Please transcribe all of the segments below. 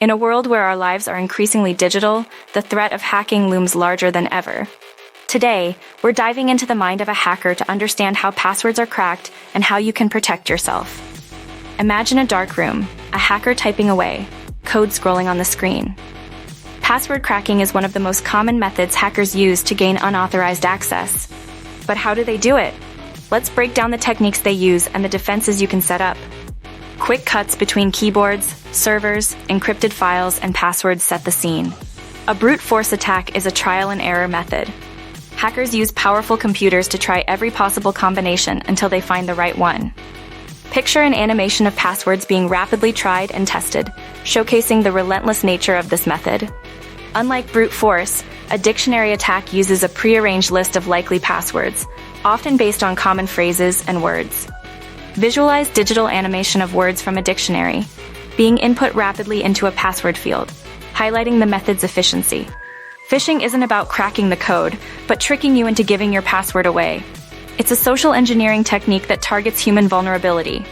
In a world where our lives are increasingly digital, the threat of hacking looms larger than ever. Today, we're diving into the mind of a hacker to understand how passwords are cracked and how you can protect yourself. Imagine a dark room, a hacker typing away, code scrolling on the screen. Password cracking is one of the most common methods hackers use to gain unauthorized access. But how do they do it? Let's break down the techniques they use and the defenses you can set up. Quick cuts between keyboards, servers, encrypted files, and passwords set the scene. A brute force attack is a trial and error method. Hackers use powerful computers to try every possible combination until they find the right one. Picture an animation of passwords being rapidly tried and tested, showcasing the relentless nature of this method. Unlike brute force, a dictionary attack uses a prearranged list of likely passwords, often based on common phrases and words. Visualize digital animation of words from a dictionary, being input rapidly into a password field, highlighting the method's efficiency. Phishing isn't about cracking the code, but tricking you into giving your password away. It's a social engineering technique that targets human vulnerability.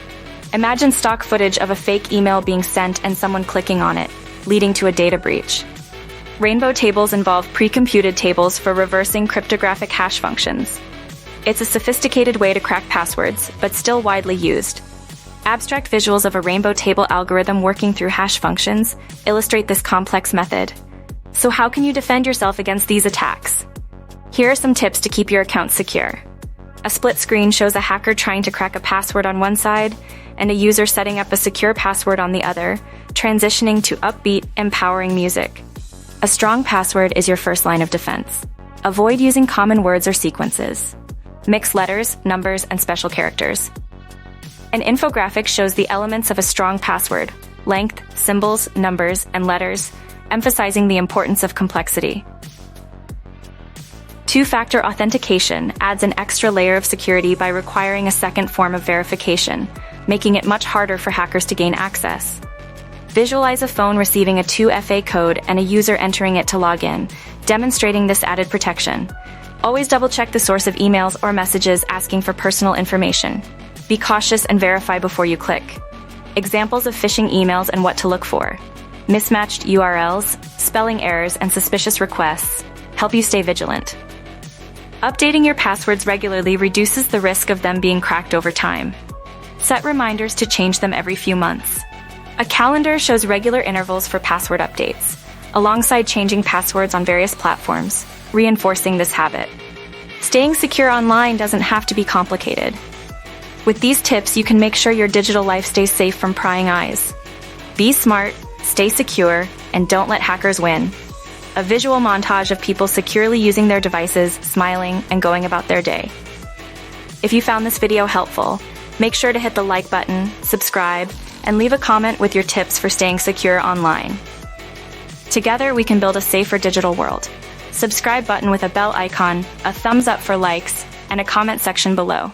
Imagine stock footage of a fake email being sent and someone clicking on it, leading to a data breach. Rainbow tables involve pre-computed tables for reversing cryptographic hash functions. It's a sophisticated way to crack passwords, but still widely used. Abstract visuals of a rainbow table algorithm working through hash functions illustrate this complex method. So how can you defend yourself against these attacks? Here are some tips to keep your account secure. A split screen shows a hacker trying to crack a password on one side and a user setting up a secure password on the other, transitioning to upbeat, empowering music. A strong password is your first line of defense. Avoid using common words or sequences. Mix letters, numbers, and special characters. An infographic shows the elements of a strong password: length, symbols, numbers, and letters, emphasizing the importance of complexity. Two-factor authentication adds an extra layer of security by requiring a second form of verification, making it much harder for hackers to gain access. Visualize a phone receiving a 2FA code and a user entering it to log in, demonstrating this added protection. Always double-check the source of emails or messages asking for personal information. Be cautious and verify before you click. Examples of phishing emails and what to look for. Mismatched URLs, spelling errors, and suspicious requests help you stay vigilant. Updating your passwords regularly reduces the risk of them being cracked over time. Set reminders to change them every few months. A calendar shows regular intervals for password updates, alongside changing passwords on various platforms, reinforcing this habit. Staying secure online doesn't have to be complicated. With these tips, you can make sure your digital life stays safe from prying eyes. Be smart, stay secure, and don't let hackers win. A visual montage of people securely using their devices, smiling, and going about their day. If you found this video helpful, make sure to hit the like button, subscribe, and leave a comment with your tips for staying secure online. Together, we can build a safer digital world. Subscribe button with a bell icon, a thumbs up for likes, and a comment section below.